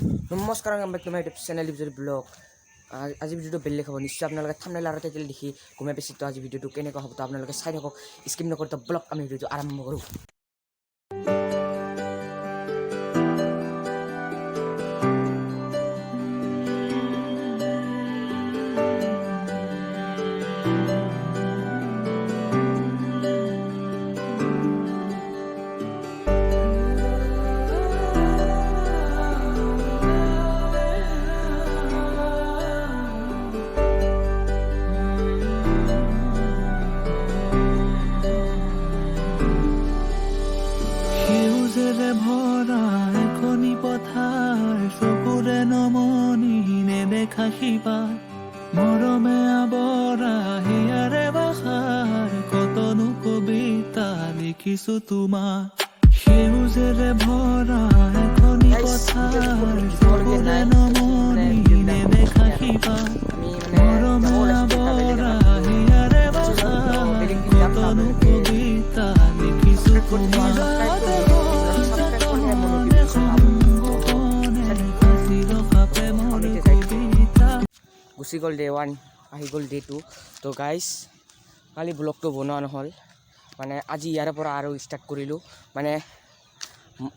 নমস্কাৰ back to my YouTube channel user blog. আজি ভিডিঅ'টো বেলেগ হ'ব নিশ্চয় আপোনালোকে থাম্বনেইল আৰু টাইটেল দেখি গমে পাইছে। তো আজি ভিডিঅ'টো কেনেকুৱা হ'ব তো আপোনালোকে চাই থাকক, স্কিপ নকৰি তো ব্লগ আমি ভিডিঅ'টো আৰম্ভ কৰোঁ। ভৰা এখনি পথাৰ চকুৰে নমনি নেদেখা শিপা মৰমে আৱৰা হিয়াৰে বাখাৰ কতনো কবিতা লিখিছো তোমাৰ সেউজেৰে ভৰা এখনি পথাৰ চকুৰে নমনি নেদেখা শিপা মৰমে আৱৰা হিয়াৰে বাখাৰ কতনো কবিতা লিখিছো তোমাৰ গুচি গ'ল ডে 1 আহি গ'ল ডে 2। তো গাইজ কালি ব্লগটো বনোৱা নহ'ল, মানে আজি ইয়াৰে পৰা আৰু ষ্টাৰ্ট কৰিলোঁ। মানে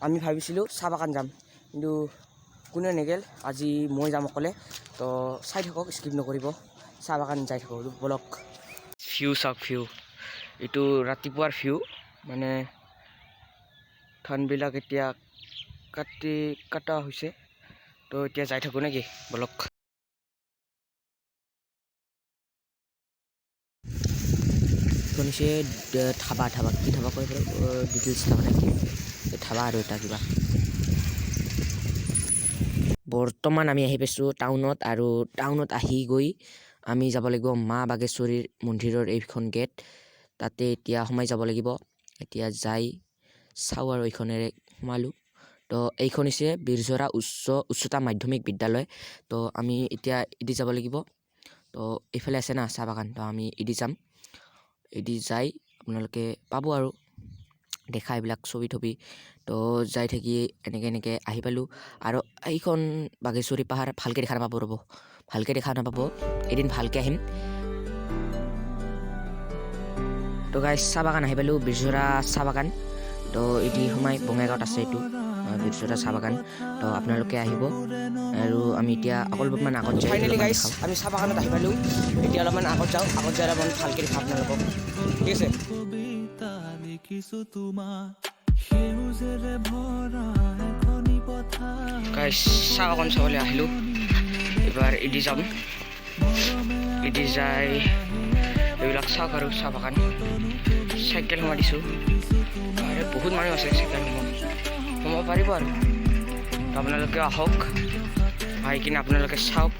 আমি ভাবিছিলোঁ চাহ বাগান যাম, কিন্তু কোনে নেগেল, আজি মই যাম অকলে। তো চাই থাকক, স্কিপ নকৰিব, চাহ বাগান যাই থাকক ব্লগ। ভিউ চাওক, ভিউ এইটো ৰাতিপুৱাৰ ভিউ। মানে ধানবিলাক এতিয়া কাটা হৈছে। তো এতিয়া যাই থাকোঁ নেকি ব্লগ। শুনিছে ধাবা কি ধাবা কয় ডিটেইলছ ধাবা নেকি, ধাবা আৰু এটা কিবা। বৰ্তমান আমি আহি পাইছোঁ টাউনত, আৰু টাউনত আহি গৈ আমি যাব লাগিব মা বাগেশ্বৰীৰ মন্দিৰৰ এইখন গেট, তাতে এতিয়া সোমাই যাব লাগিব। এতিয়া যাই চাওঁ আৰু এইখনেৰে সোমালোঁ। তো এইখন হৈছে বীৰঝৰা উচ্চতা মাধ্যমিক বিদ্যালয়। তো আমি এতিয়া এদি যাব লাগিব। তো এইফালে আছে না চাহ বাগান, তো আমি এদি যাম। এদি যাই আপোনালোকে পাব আৰু দেখা এইবিলাক ছবি থবি। তো যাই থাকি এনেকৈ আহি পালোঁ। আৰু এইখন বাগেশ্বৰী পাহাৰ ভালকৈ দেখা নাপাব, ৰ'ব, ভালকৈ দেখা নাপাব, এদিন ভালকৈ আহিম। তো গাইজ চাহ বাগান আহি পালোঁ, বীৰঝৰা চাহ বাগান। তো এটি সোমাই বঙাইগাঁৱত আছে এইটো বীৰঝৰা চাহ বাগান। তো আপোনালোকে আহিব। আৰু আমি এতিয়া অলপমান আগত যাই ফাইনেলি গাইজ আমি চাহ বাগানত আহি পালোঁ। এতিয়া অলপমান আগত যাওঁ, আগত যাই অলপমান ভালকৈ দেখাম আপোনালোকক, ঠিক আছে। গাইজ চাহ বাগান চাবলৈ আহিলোঁ। এবাৰ এদি যাম, এদি যাই এইবিলাক চাওক। আৰু চাহ বাগান চাইকেল সোমাই দিছোঁ, বহুত মানুহ আছে, চাইকেল সোমাব পাৰিব। আৰু আপোনালোকে আহক, আহি কিনে আপোনালোকে চাওক।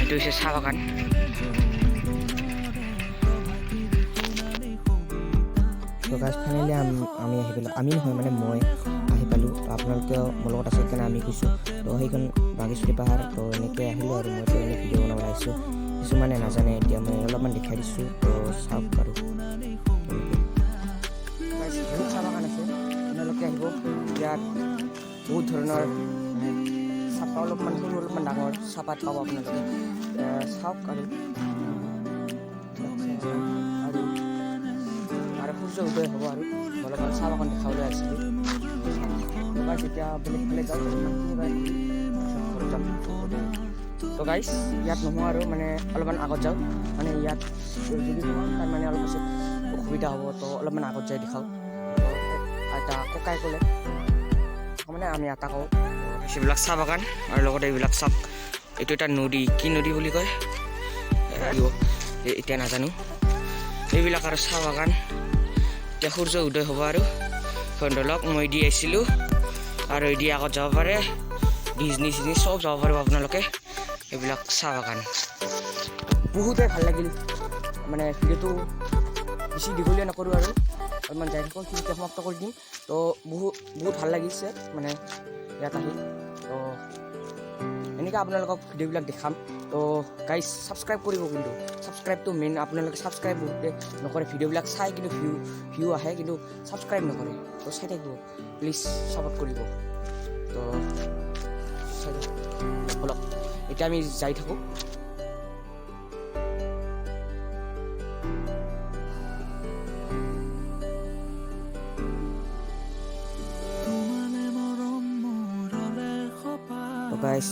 এইটো হৈছে চাহ বাগান। তো গাইজ ফাইনেলি আমি আহি পালোঁ, আমি নহয় মানে মই আহি পালোঁ। তো আপোনালোকেও মোৰ লগত আছে কাৰণে আমি গৈছোঁ। তো সেইখন বাগেশ্বৰী পাহাৰ। তো এনেকৈ আহিলোঁ, আৰু মইতো এনেই ভিডিঅ' বনাব আহিছোঁ। কিছুমানে নাজানে, এতিয়া মই অলপমান দেখাই দিছোঁ। তো চাওক আৰু বহুত চাহ বাগান আছে, আপোনালোকে আহিব। ইয়াত বহুত ধৰণৰ চাহপাত, অলপমান সৰু অলপমান ডাঙৰ চাহপাত পাব আপোনালোকে, চাওক। আৰু সূৰ্য উদয় হ'ব, আৰু অলপমান চাহ বাগান দেখাবলৈ আহিছিলোঁ। এতিয়া বেলেগ ফালে যাওঁ, ঘৰত যাম। তো গাইজ ইয়াত নহয়, আৰু মানে অলপমান আগত যাওঁ। মানে ইয়াত যদি সোমাওঁ তাৰ মানে অলপ পাছত অসুবিধা হ'ব। তো অলপমান আগত যাই দেখাওঁ। আইতা ককাই ক'লে মানে আমি আটা কওঁ। সেইবিলাক চাহ বাগান, আৰু লগতে এইবিলাক চাওক, এইটো এটা নদী, কি নদী বুলি কয় এতিয়া নাজানো। এইবিলাক আৰু চাহ বাগান। এতিয়া সূৰ্য উদয় হ'ব, আৰু ধৰক মই দি আহিছিলোঁ, আৰু এদি আগত যাব পাৰে, ডিজনী চিজনী চব যাব পাৰিব আপোনালোকে। এইবিলাক চাহ বাগান বহুতেই ভাল লাগিল। মানে ভিডিঅ'টো বেছি দীঘলীয়া নকৰোঁ, আৰু অলপমান যাই থাকোঁ, তেতিয়া সমাপ্ত কৰি দিম। তো বহুত ভাল লাগিছে মানে ইয়াত আহি। তো এনেকৈ আপোনালোকক ভিডিঅ'বিলাক দেখাম। তো গাইজ ছাবস্ক্ৰাইব কৰিব, কিন্তু ছাবস্ক্ৰাইবটো মেইন। আপোনালোকে ছাবস্ক্ৰাইব বহুতে নকৰে, ভিডিঅ'বিলাক চাই কিন্তু ভিউ আহে, কিন্তু ছাবস্ক্ৰাইব নকৰে। তো চাই থাকিব প্লিজ, ছাপোৰ্ট কৰিব। তো এতিয়া আমি যাই থাকোঁ। তোমালে মৰম মোৰলে তো গাইজ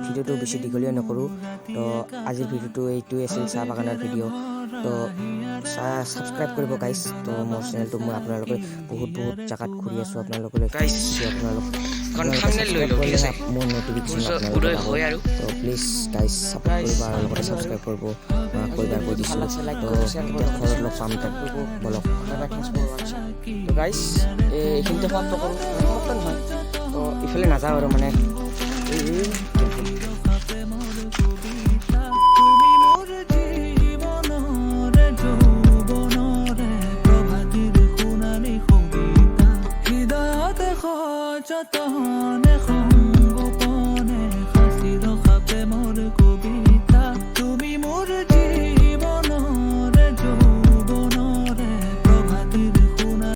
ভিডিঅ'টো বেছি দীঘলীয়া নকৰোঁ। তো আজিৰ ভিডিঅ'টো এইটোৱে আছিল চাহ বাগানৰ ভিডিঅ'। তো ছাবস্ক্ৰাইব কৰিব গাইজ। তো মোৰ চেনেলটো মই আপোনালোকে বহুত জেগাত ঘূৰি আছোঁ আপোনালোকলৈ মোৰ নটিফিকেশ্যন তো প্লিজ গাইজ ছাপোৰ্ট কৰিব আৰু লগতে ছাবস্ক্ৰাইব কৰিব কৈ দিছোঁ। তো ঘৰত লগ পাম তাত বলক। তো গাইজ এইখিনিতে সমাপ্ত কৰোঁ। সমাপ্ত নহয় তো ইফালে নাযাওঁ আৰু মানে